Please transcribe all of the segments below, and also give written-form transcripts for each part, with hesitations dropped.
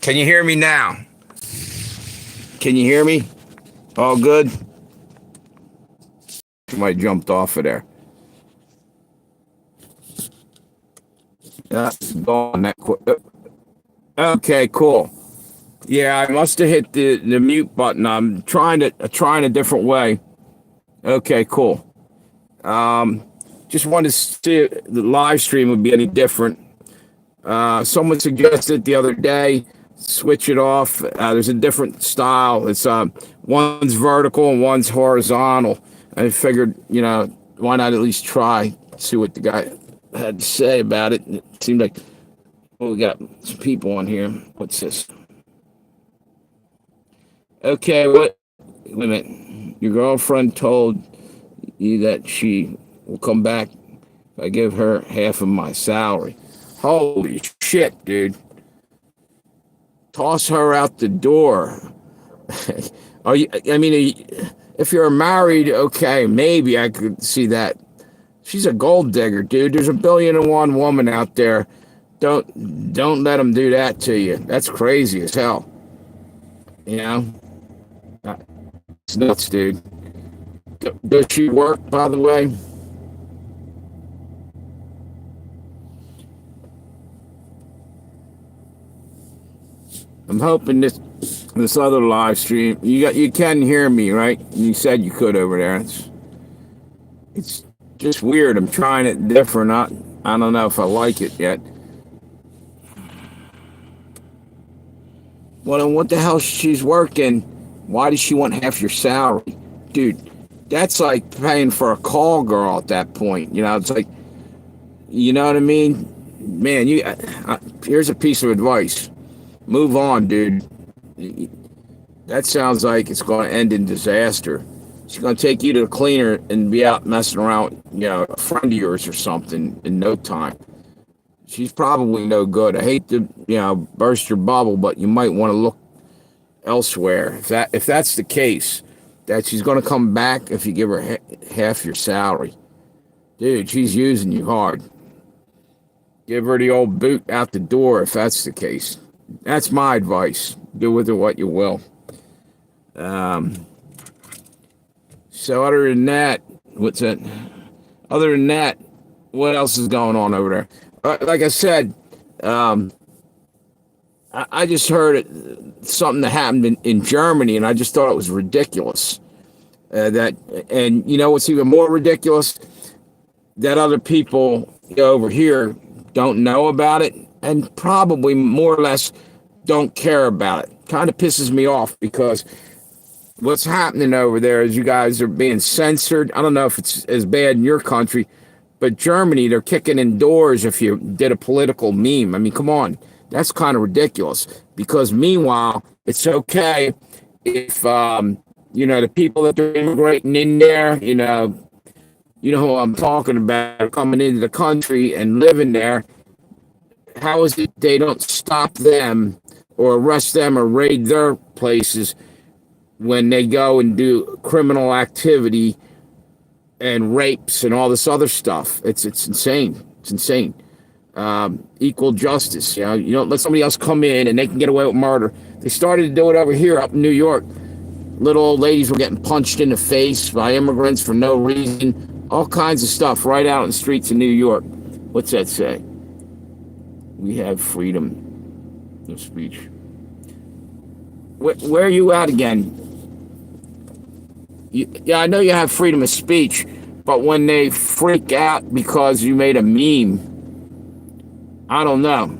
Can you hear me now? Can you hear me? All good? Somebody jumped off of there. Yeah, gone that quick. Okay, cool. Yeah, I must have hit the mute button. I'm trying a different way. Okay, cool. Just wanted to see if the live stream would be any different. Someone suggested the other day switch it off. There's a different style. It's one's vertical and one's horizontal. I figured, why not at least try, see what the guy had to say about it. It seemed like, we got some people on here. What's this? Okay, wait a minute. Your girlfriend told you that she will come back if I give her half of my salary. Holy shit, dude. Toss her out the door. If you're married, okay, maybe I could see that. She's a gold digger, dude. There's 1,000,000,001 woman out there. Don't let them do that to you. That's crazy as hell. It's nuts, dude. Does she work, by the way? I'm hoping this other live stream, you can hear me, right? You said you could over there. It's just weird. I'm trying it different. I don't know if I like it yet. Well, then what the hell? She's working. Why does she want half your salary? Dude, that's like paying for a call girl at that point. It's like, you know what I mean? Man, here's a piece of advice. Move on, dude. That sounds like it's going to end in disaster. She's going to take you to the cleaner and be out messing around, a friend of yours or something in no time. She's probably no good. I hate to, burst your bubble, but you might want to look elsewhere. If that's the case, that she's going to come back if you give her half your salary. Dude, she's using you hard. Give her the old boot out the door if that's the case. That's my advice. Do with it what you will. So other than that, Other than that, what else is going on over there? Like I said, I just heard something that happened in Germany, and I just thought it was ridiculous. And you know what's even more ridiculous? That other people over here don't know about it, and probably more or less don't care about it. Kind of pisses me off because what's happening over there is you guys are being censored. I don't know if it's as bad in your country, but Germany, they're kicking in doors if you did a political meme. I mean, come on. That's kind of ridiculous because meanwhile, it's okay if, the people that are immigrating in there, you know who I'm talking about, are coming into the country and living there. How is it they don't stop them or arrest them or raid their places when they go and do criminal activity and rapes and all this other stuff? It's insane. It's insane. Equal justice. You don't let somebody else come in and they can get away with murder. They started to do it over here up in New York. Little old ladies were getting punched in the face by immigrants for no reason. All kinds of stuff right out in the streets of New York. What's that say? We have freedom of speech. Where are you at again? Yeah, I know you have freedom of speech, but when they freak out because you made a meme, I don't know.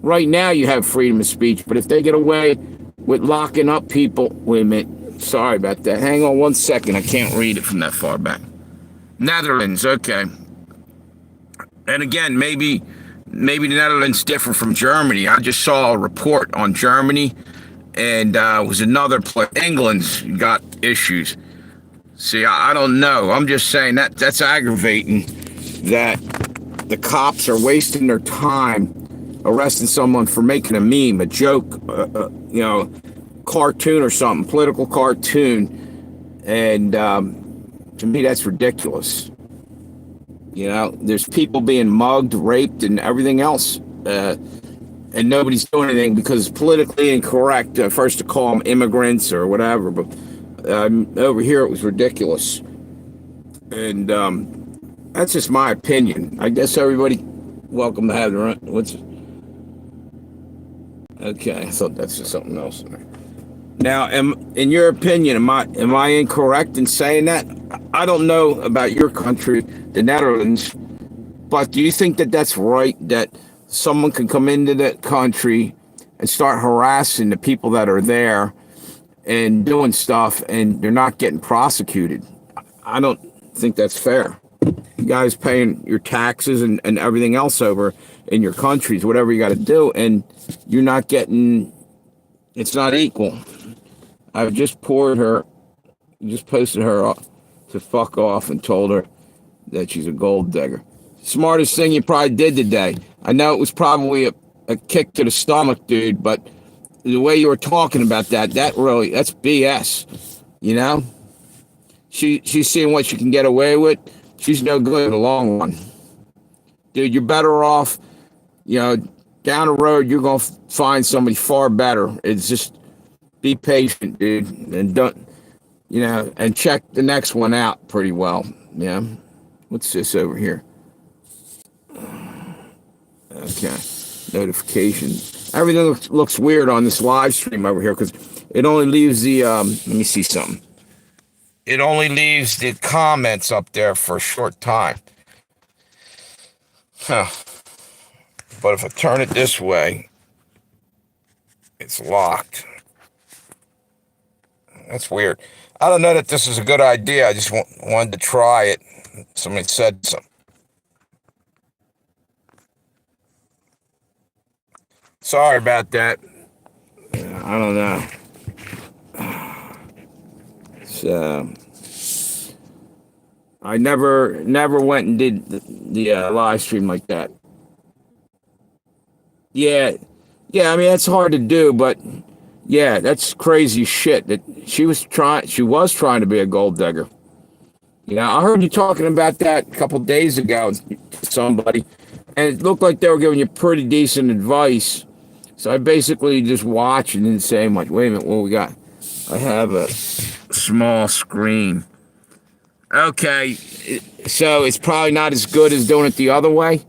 Right now you have freedom of speech, but if they get away with locking up people... Wait a minute. Sorry about that. Hang on one second. I can't read it from that far back. Netherlands, okay. And again, maybe the Netherlands different from Germany. I just saw a report on Germany, and it was another place. England's got issues. See, I don't know. I'm just saying that's aggravating that the cops are wasting their time arresting someone for making a meme, a joke, cartoon or something, political cartoon. And to me, that's ridiculous. There's people being mugged, raped, and everything else. And and nobody's doing anything because it's politically incorrect first to call them immigrants or whatever. But over here it was ridiculous, and that's just my opinion. I guess everybody welcome to have their own. Okay? I thought that's just something else. Now, in your opinion, am I incorrect in saying that? I don't know about your country, the Netherlands, but do you think that that's right? That someone can come into that country and start harassing the people that are there and doing stuff, and they're not getting prosecuted? I don't think that's fair. You guys paying your taxes and everything else over in your countries, whatever you got to do, and you're not getting. It's not equal. I've just posted her to fuck off and told her that she's a gold digger. Smartest thing you probably did today. I know it was probably a kick to the stomach, dude, but the way you were talking about that's BS. You know? She's seeing what she can get away with. She's no good in the long run. Dude, you're better off, down the road, you're going to find somebody far better. It's just, be patient, dude, and don't, and check the next one out pretty well. Yeah. What's this over here? Okay. Notification. Everything looks weird on this live stream over here because it only leaves the, let me see something. It only leaves the comments up there for a short time. Huh. But if I turn it this way, it's locked. That's weird. I don't know that this is a good idea. I just wanted to try it. Somebody said something. Sorry about that. I don't know. So I never went and did the live stream like that. Yeah. I mean, that's hard to do, but. Yeah, that's crazy shit. That she was trying to be a gold digger. I heard you talking about that a couple days ago to somebody, and it looked like they were giving you pretty decent advice. So I basically just watched and didn't say much. Wait a minute, what we got? I have a small screen. Okay, so it's probably not as good as doing it the other way.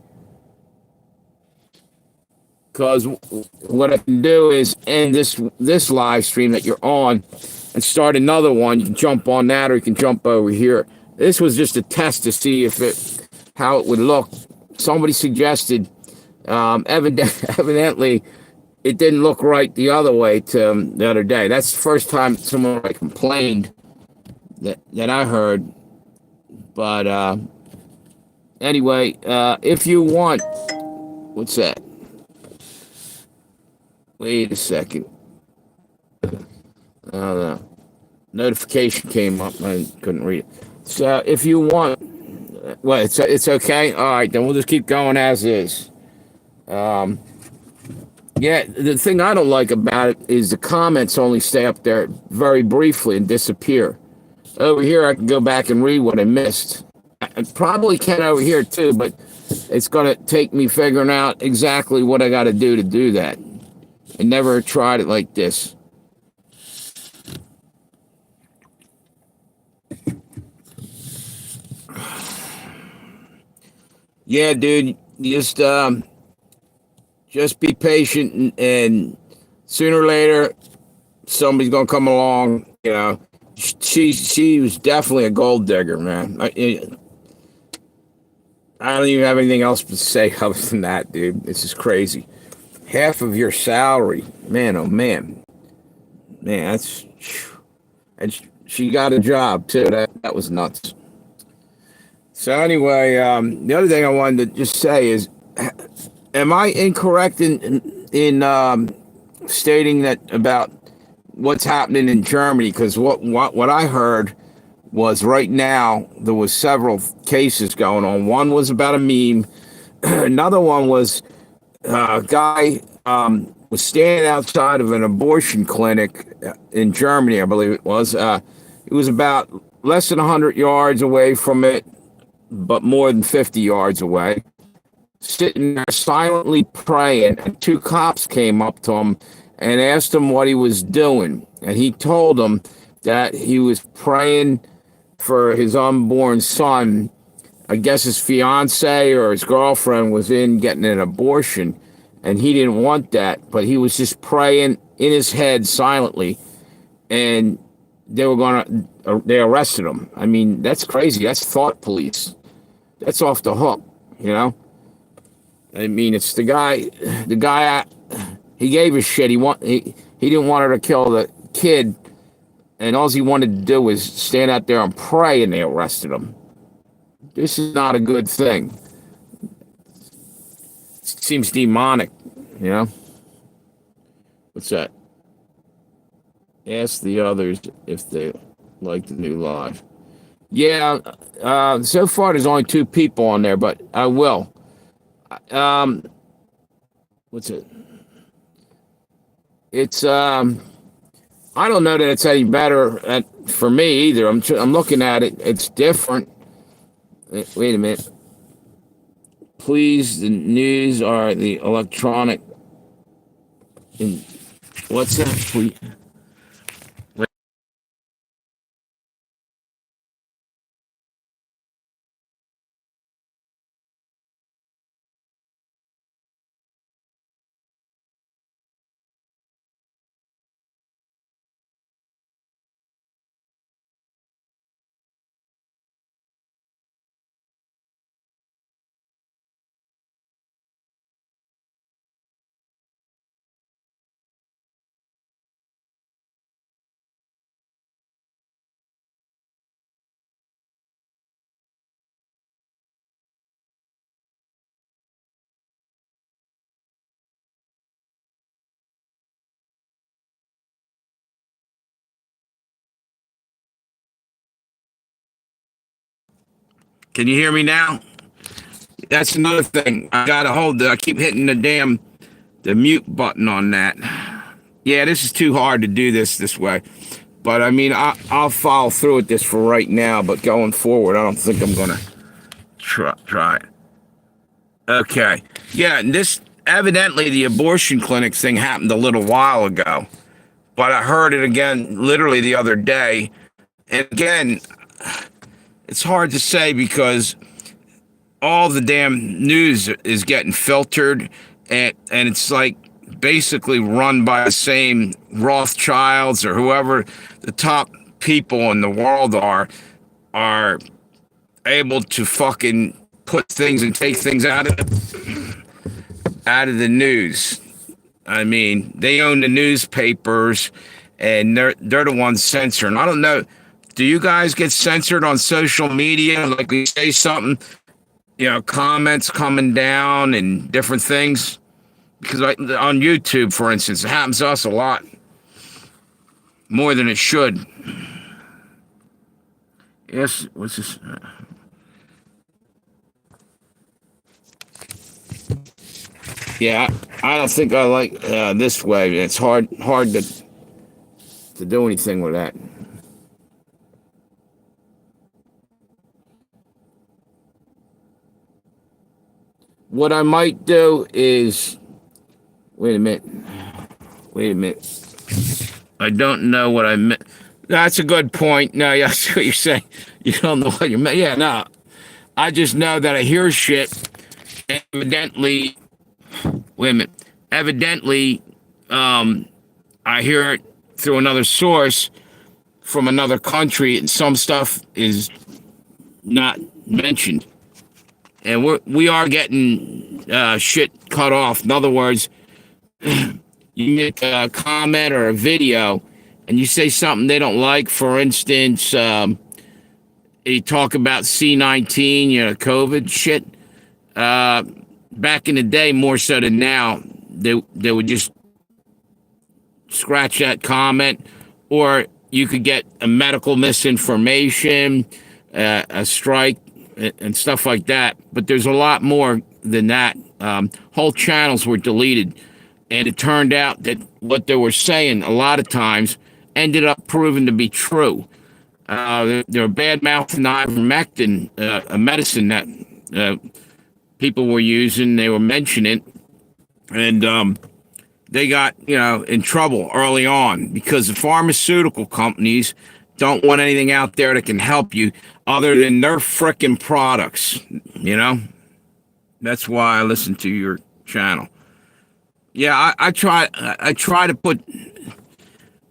Because what I can do is end this live stream that you're on and start another one. You can jump on that or you can jump over here. This was just a test to see how it would look. Somebody suggested, evidently, it didn't look right the other way to the other day. That's the first time someone complained that I heard. But anyway, if you want, what's that? Wait a second. I don't know. Notification came up. I couldn't read it. So if you want, well, it's okay. All right, then we'll just keep going as is. Yeah, the thing I don't like about it is the comments only stay up there very briefly and disappear. Over here, I can go back and read what I missed. I probably can over here too, but it's going to take me figuring out exactly what I got to do that. I never tried it like this. Yeah, dude, just be patient, and sooner or later, somebody's gonna come along. She was definitely a gold digger, man. I don't even have anything else to say other than that, dude. This is crazy. Half of your salary, man, oh man, that's, and she got a job too. That was nuts. So anyway, the other thing I wanted to just say is, am I incorrect in stating that about what's happening in Germany? Because what I heard was right now there was several cases going on. One was about a meme. Another one was a guy was standing outside of an abortion clinic in Germany, I believe it was. It was about less than 100 yards away from it, but more than 50 yards away. sitting there silently praying, and two cops came up to him and asked him what he was doing. And he told them that he was praying for his unborn son. I guess his fiance or his girlfriend was in getting an abortion, and he didn't want that, but he was just praying in his head silently, and they arrested him. I mean, that's crazy. That's thought police. That's off the hook, you know? I mean, it's the guy, he gave a shit. He didn't want her to kill the kid, and all he wanted to do was stand out there and pray, and they arrested him. This is not a good thing. It seems demonic, you know? What's that? Ask the others if they like the new live. Yeah, so far there's only two people on there, but I will. Um, what's it? It's I don't know that it's any better for me either. I'm looking at it. It's different. Wait a minute. Please, the news are the electronic. What's that? Please. Can you hear me now? That's another thing. I keep hitting the mute button on that. Yeah, this is too hard to do this way. But I mean, I'll follow through with this for right now. But going forward, I don't think I'm gonna try it. Okay. Yeah, and this evidently the abortion clinic thing happened a little while ago, but I heard it again literally the other day. And again, it's hard to say because all the damn news is getting filtered, and it's like basically run by the same Rothschilds or whoever the top people in the world are able to fucking put things and take things out of the news. I mean, they own the newspapers, and they're the ones censoring. I don't know. Do you guys get censored on social media? Like we say something, comments coming down and different things? Because on YouTube, for instance, it happens to us a lot. More than it should. Yes, what's this? Yeah, I don't think I like this way. It's hard to do anything with that. What I might do is wait a minute. Wait a minute. I don't know what I meant. That's a good point. No, yeah, I see what you're saying. You don't know what you meant. Yeah, no. I just know that I hear shit. Evidently, wait a minute. Evidently, I hear it through another source from another country, and some stuff is not mentioned. And we are getting shit cut off. In other words, you make a comment or a video, and you say something they don't like. For instance, you talk about C-19, COVID shit. Back in the day, more so than now, they would just scratch that comment, or you could get a medical misinformation, a strike, and stuff like that. But there's a lot more than that. Whole channels were deleted, and it turned out that what they were saying a lot of times ended up proving to be true. They were bad mouthing ivermectin, a medicine that people were using. They were mentioning it, and they got in trouble early on because the pharmaceutical companies don't want anything out there that can help you other than their frickin' products. That's why I listen to your channel. Yeah, I try to put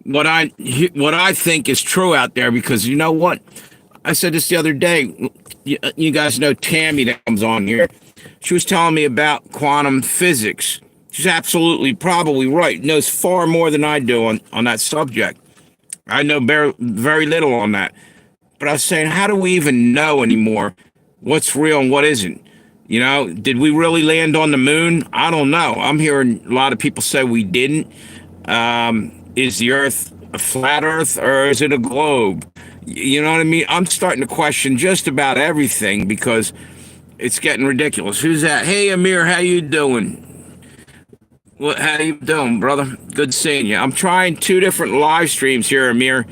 what I think is true out there, because you know what? I said this the other day. You guys know Tammy that comes on here. She was telling me about quantum physics. She's absolutely probably right. Knows far more than I do on that subject. I know very little on that. But I was saying, how do we even know anymore what's real and what isn't? Did we really land on the moon? I don't know. I'm hearing a lot of people say we didn't. Is the Earth a flat Earth, or is it a globe? You know what I mean? I'm starting to question just about everything because it's getting ridiculous. Who's that? Hey, Amir, how you doing? How you doing, brother? Good seeing you. I'm trying 2 different live streams here, Amir.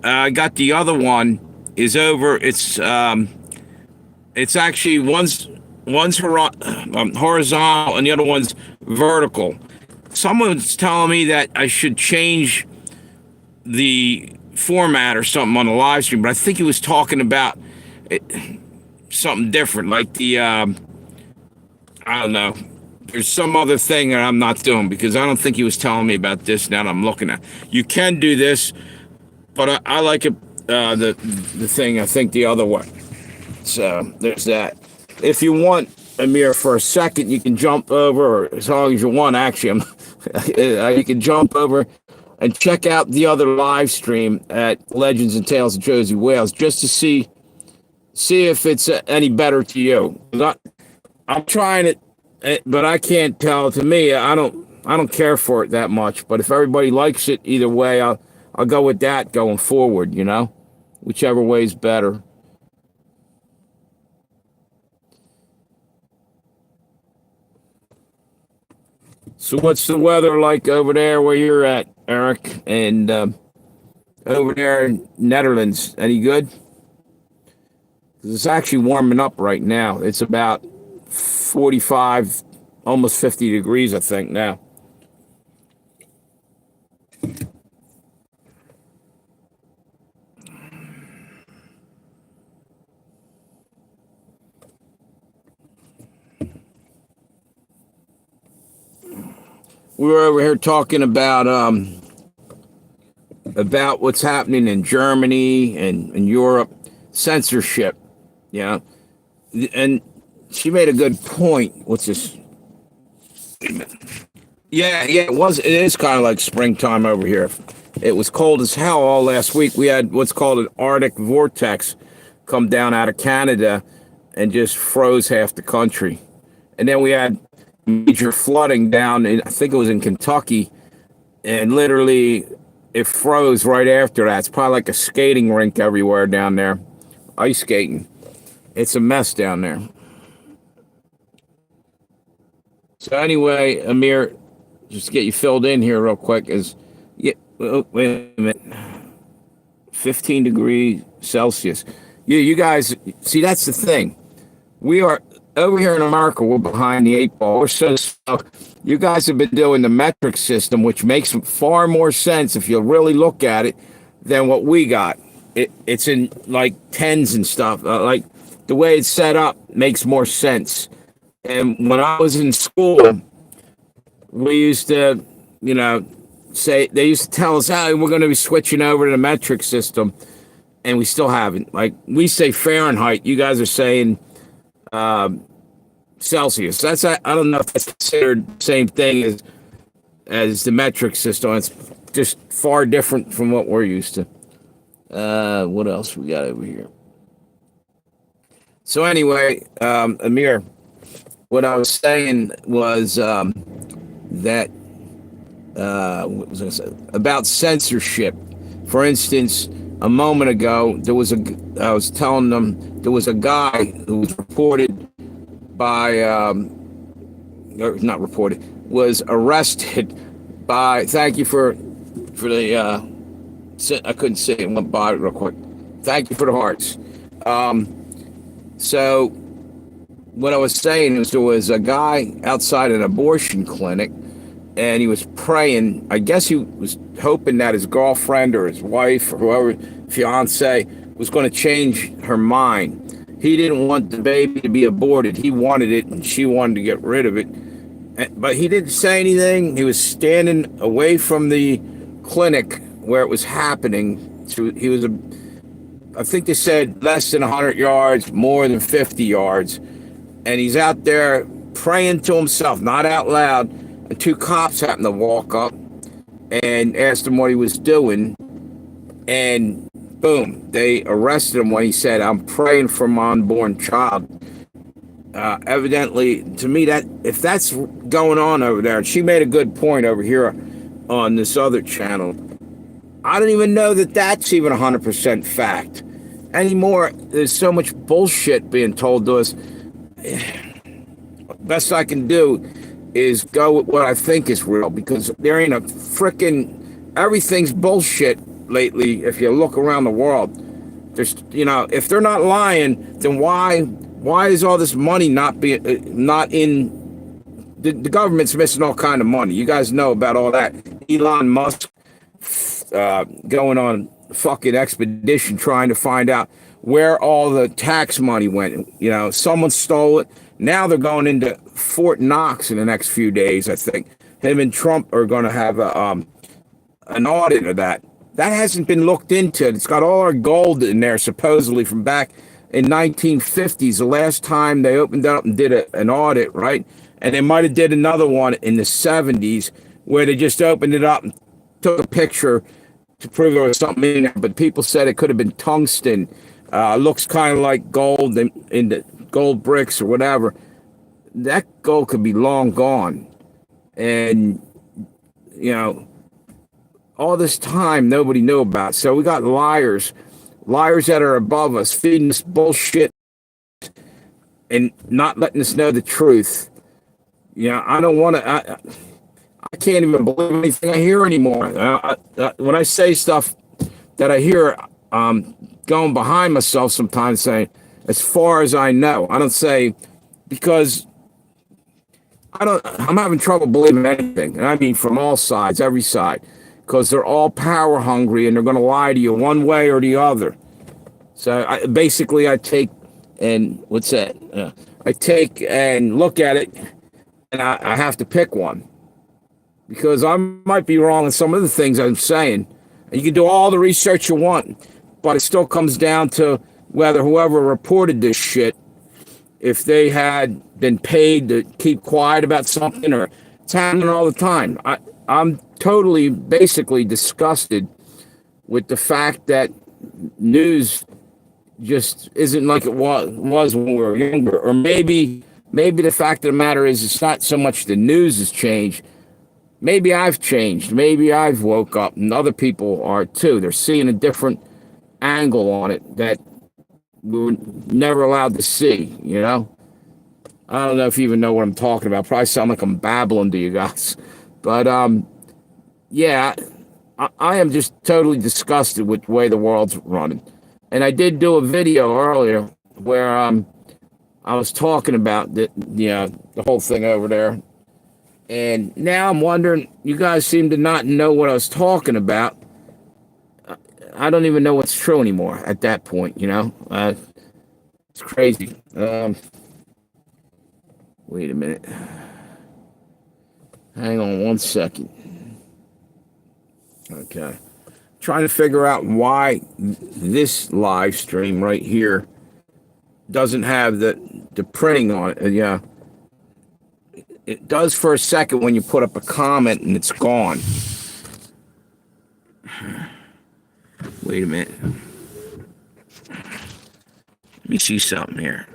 I got the other one is over. It's actually one's horizontal and the other one's vertical. Someone's telling me that I should change the format or something on the live stream, but I think he was talking about something different, like the I don't know. There's some other thing that I'm not doing, because I don't think he was telling me about this. Now that I'm looking at, you can do this, but I like it. The thing, I think the other way. So there's that. If you want, Amir, for a second, you can jump over, or as long as you want. Actually, you can jump over and check out the other live stream at Legends and Tales of Josey Wales, just to see if it's any better to you. I'm trying it. But I can't tell. To me, I don't care for it that much. But if everybody likes it, either way, I'll go with that going forward. Whichever way is better. So what's the weather like over there where you're at, Eric? And over there in Netherlands, any good? 'Cause it's actually warming up right now. It's about 45, almost 50 degrees, I think, now. We were over here talking about what's happening in Germany and Europe, censorship, and she made a good point. What's this? Yeah, it was. It is kind of like springtime over here. It was cold as hell all last week. We had what's called an Arctic vortex come down out of Canada and just froze half the country. And then we had major flooding down in, I think it was in Kentucky, and literally it froze right after that. It's probably like a skating rink everywhere down there, ice skating. It's a mess down there. So anyway, Amir, just to get you filled in here real quick, wait a minute, 15 degrees Celsius. You guys, see, that's the thing. We are over here in America, we're behind the 8 ball. We're so stuck. You guys have been doing the metric system, which makes far more sense if you really look at it than what we got. It's in like tens and stuff. Like the way it's set up makes more sense. And when I was in school, we used to, say, they used to tell us, hey, we're going to be switching over to the metric system. And we still haven't. Like, we say Fahrenheit. You guys are saying Celsius. I don't know if that's considered the same thing as the metric system. It's just far different from what we're used to. What else we got over here? So anyway, Amir, what I was saying was that what was I say? About censorship. For instance, a moment ago, I was telling them there was a guy who was reported by, or not reported, was arrested by, thank you for the, I couldn't see it, went by real quick. Thank you for the hearts. So what I was saying is there was a guy outside an abortion clinic, and he was praying. I guess he was hoping that his girlfriend or his wife or whoever, fiance, was going to change her mind. He didn't want the baby to be aborted. He wanted it, and she wanted to get rid of it. But he didn't say anything. He was standing away from the clinic where it was happening. So he was, I think they said less than 100 yards, more than 50 yards. And he's out there praying to himself, not out loud. And two cops happened to walk up and asked him what he was doing. And boom, they arrested him when he said, "I'm praying for my unborn child." Evidently, to me, that if that's going on over there, and she made a good point over here on this other channel, I don't even know that that's even 100% fact anymore. There's so much bullshit being told to us. Best I can do is go with what I think is real, because there ain't a frickin' everything's bullshit lately. If you look around the world, there's, if they're not lying, then why is all this money not in the government's missing all kind of money? You guys know about all that. Elon Musk going on a fucking expedition trying to find out where all the tax money went. Someone stole it. Now they're going into Fort Knox in the next few days, I think. Him and Trump are going to have an audit of that. That hasn't been looked into. It's got all our gold in there, supposedly from back in 1950s, the last time they opened up and did an audit, right? And they might have did another one in the 70s where they just opened it up and took a picture to prove there was something in there. But people said it could have been tungsten. Looks kind of like gold in the gold bricks or whatever. That gold could be long gone. And, all this time nobody knew about. So we got liars that are above us, feeding us bullshit and not letting us know the truth. I don't want to. I can't even believe anything I hear anymore. When I say stuff that I hear, going behind myself sometimes, saying, as far as I know, I don't say, because I'm having trouble believing anything, and I mean from all sides, every side, because they're all power hungry and they're going to lie to you one way or the other. So I take and what's that? I take and look at it, and I have to pick one, because I might be wrong in some of the things I'm saying. You can do all the research you want, but it still comes down to whether whoever reported this shit, if they had been paid to keep quiet about something, or it's happening all the time. I'm totally, basically disgusted with the fact that news just isn't like it was when we were younger. Or maybe the fact of the matter is it's not so much the news has changed. Maybe I've changed. Maybe I've woke up, and other people are too. They're seeing a different angle on it that we were never allowed to see, I don't know if you even know what I'm talking about. Probably sound like I'm babbling to you guys. But, yeah, I am just totally disgusted with the way the world's running. And I did do a video earlier where I was talking about the whole thing over there. And now I'm wondering, you guys seem to not know what I was talking about. I don't even know what's true anymore at that point, It's crazy. Wait a minute. Hang on one second. Okay. Trying to figure out why this live stream right here doesn't have the printing on it. Yeah. It does for a second when you put up a comment and it's gone. Wait a minute. Let me see something here.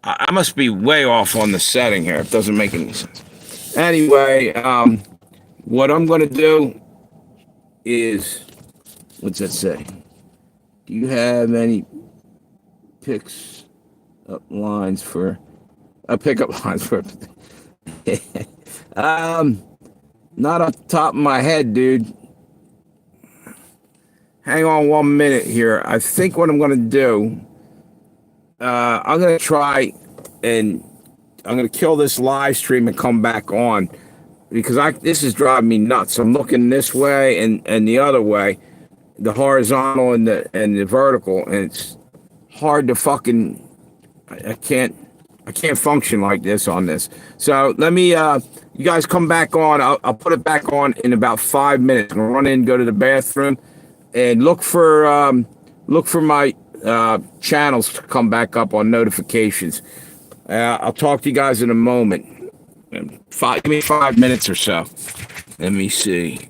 I must be way off on the setting here. It doesn't make any sense. Anyway, what I'm going to do is, what's that say? Do you have any pickup lines for not off the top of my head, dude. Hang on 1 minute here. I think what I'm going to do, I'm going to try and I'm going to kill this live stream and come back on because this is driving me nuts. I'm looking this way and the other way, the horizontal and the vertical, and it's hard to fucking. I can't function like this on this. So let me, you guys come back on. I'll put it back on in about 5 minutes. I'm gonna run in, go to the bathroom, and look for my channels to come back up on notifications. I'll talk to you guys in a moment. Give me 5 minutes or so. Let me see.